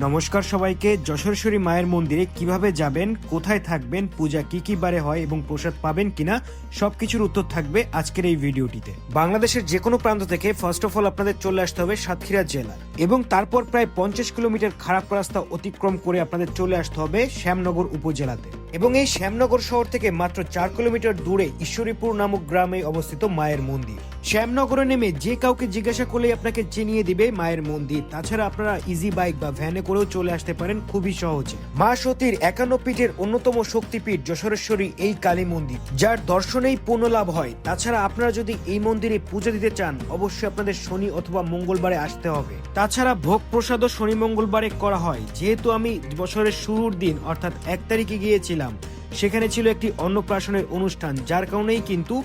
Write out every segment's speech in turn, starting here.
নমস্কার সবাইকে। যশোরেশ্বরী মায়ের মন্দিরে কিভাবে যাবেন, কোথায় থাকবেন, পূজা কি বারে হয় এবং প্রসাদ পাবেন কিনা সবকিছুর উত্তর থাকবে আজকের এই ভিডিওটিতে। বাংলাদেশের যে কোনো প্রান্ত থেকে ফার্স্ট অফ অল আপনাদের চলে আসতে হবে সাতক্ষীরা জেলা এবং তারপর প্রায় 50 কিলোমিটার খারাপ রাস্তা অতিক্রম করে আপনাদের চলে আসতে হবে শ্যামনগর উপজেলাতে এবং এই শ্যামনগর শহর থেকে মাত্র 4 কিলোমিটার দূরে ঈশ্বরীপুর নামক গ্রামে অবস্থিত মায়ের মন্দির। শ্যামনগরে নেমে যে কাউকে জিজ্ঞাসা করলেই আপনাকে চিনিয়ে দিবে মায়ের মন্দির। তাছাড়া আপনারা ইজি বাইক বা ভ্যানে করেও চলে আসতে পারেন খুবই সহজে। মা সতীর 51 পীঠের অন্যতম শক্তিপীঠ যশোরেশ্বরী এই কালী মন্দির, যার দর্শনেই পুণ্য লাভ হয়। তাছাড়া আপনারা যদি এই মন্দিরে পূজা দিতে চান অবশ্যই আপনাদের শনি অথবা মঙ্গলবারে আসতে হবে। তাছাড়া ভোগ প্রসাদও শনি মঙ্গলবারে করা হয়। যেহেতু আমি বছরের শুরুর দিন অর্থাৎ 1 তারিখে গিয়েছিলাম, সেখানে ছিল একটি অন্নপ্রাশনের অনুষ্ঠান, যার কারণেই কিন্তু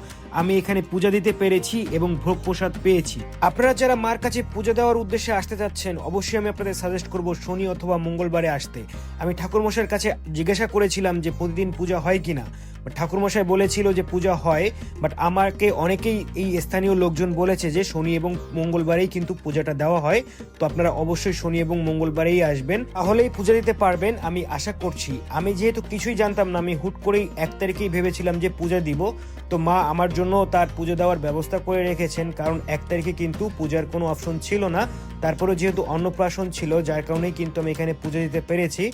আমি এখানে পূজা দিতে পেরেছি এবং ভোগ প্রসাদ পেয়েছি। আপনারা যারা মার কাছে পূজা দেওয়ার উদ্দেশ্যে আসতে চাচ্ছেন অবশ্যই আমি আপনাদের সাজেস্ট করব শনি অথবা মঙ্গলবারে আসতে। আমি ঠাকুরমশাইয়ের কাছে জিজ্ঞাসা করেছিলাম যে প্রতিদিন পূজা হয় কিনা, ঠাকুরমশাই বলেছিল যে পূজা হয়, বাট আমাকে অনেকেই এই স্থানীয় লোকজন বলেছে যে শনি এবং মঙ্গলবারেই কিন্তু পূজাটা দেওয়া হয়। তো আপনারা অবশ্যই শনি এবং মঙ্গলবারেই আসবেন, তাহলেই পূজা দিতে পারবেন আমি আশা করছি। আমি যেহেতু কিছুই জানতাম না, আমি হুট করেই 1 তারিখেই ভেবেছিলাম যে পূজা দিব। তো মা আমার জন্য তার পুজো দেওয়ার ব্যবস্থা করে রেখেছেন, কারণ 1 তারিখে কিন্তু পূজার কোনো অপশন ছিল না। তারপরে যেহেতু অন্নপ্রাশন ছিল যার কারণেই কিন্তু আমি এখানে পূজা দিতে পেরেছি।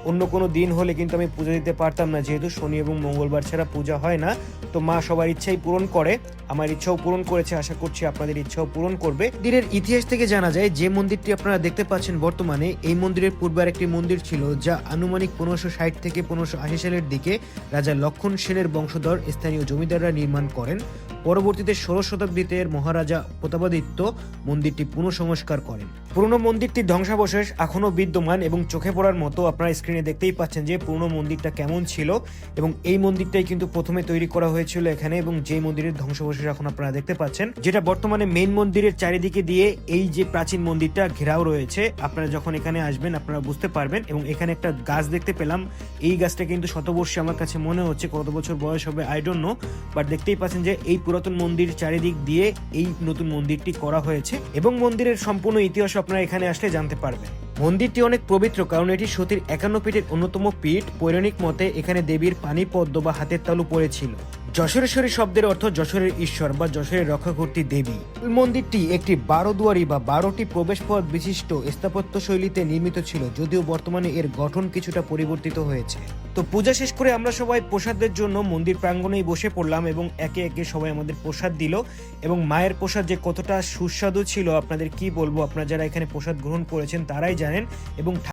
অন্য কোনো দিন হলে কিন্তু আমি পূজা দিতে পারতাম না, যেহেতু শনি এবং মঙ্গলবার ছাড়া পূজা হয় না। তো মা সবার ইচ্ছাই পূরণ করে, আমার ইচ্ছাও পূরণ করেছে, আশা করছি আপনাদের ইচ্ছাও পূরণ করবে। মন্দিরের ইতিহাস থেকে জানা যায় যে মন্দিরটি আপনারা দেখতে পাচ্ছেন বর্তমানে, এই মন্দিরের পূর্বে আরেকটি মন্দির ছিল যা আনুমানিক 1560 থেকে 1580 সালের দিকে রাজা লক্ষণ সেনের বংশধর স্থানীয় জমিদাররা নির্মাণ করেন। পরবর্তীতে 16 শতাব্দীতে মহারাজা প্রতাপাদিত্য মন্দিরটি পুনঃসংস্কার করেন। পুরনো মন্দিরটির ধ্বংসাবশেষ এখনো বিদ্যমান এবং চোখে পড়ার মতো। আপনারা স্ক্রিনে দেখতেই পাচ্ছেন যে পুরনো মন্দিরটা কেমন ছিল এবং এই মন্দিরটাই কিন্তু প্রথমে তৈরি করা হয়েছিল এখানে, এবং যে মন্দিরের ধ্বংসাবশেষ এখন আপনারা দেখতে পাচ্ছেন, যেটা বর্তমানে মেইন মন্দিরের চারিদিকে দিয়ে এই যে প্রাচীন মন্দিরটা ঘেরাও রয়েছে। আপনারা যখন এখানে আসবেন আপনারা বুঝতে পারবেন। এবং এখানে একটা গাছ দেখতে পেলাম, এই গাছটা কিন্তু শতবর্ষী আমার কাছে মনে হচ্ছে, কত বছর বয়স হবে আই ডোন্ট নো, বাট দেখতেই পাচ্ছেন যে এই পুরাতন মন্দির চারিদিক দিয়ে এই নতুন মন্দিরটি করা হয়েছে এবং মন্দিরের সম্পূর্ণ ইতিহাস আপনারা এখানে আসলে জানতে পারবেন। মন্দিরটি অনেক পবিত্র কারণ এটি সতীর 51 পীঠের অন্যতম পীঠ। পৌরাণিক মতে এখানে দেবীর পানি পদ্ম বা হাতের তালু পড়েছিল। যশোরেশ্বরী শব্দের অর্থ যশোরের ঈশ্বর বা যশোরের রক্ষাকর্ত্রী দেবী। মন্দিরটি একটি 12 দুয়ারি বা 12টি প্রবেশ পথ বিশিষ্ট স্থাপত্য শৈলীতে নির্মিত ছিল, যদিও বর্তমানে এর গঠন কিছুটা পরিবর্তিত হয়েছে। তো পূজা শেষ করে আমরা সবাই প্রসাদের জন্য মন্দির প্রাঙ্গণেই বসে পড়লাম এবং একে একে সবাই আমাদের প্রসাদ দিল। এবং মায়ের প্রসাদ যে কতটা সুস্বাদু ছিল আপনাদের কি বলবো, আপনারা যারা এখানে প্রসাদ গ্রহণ করেছেন তারাই জানেন। এবং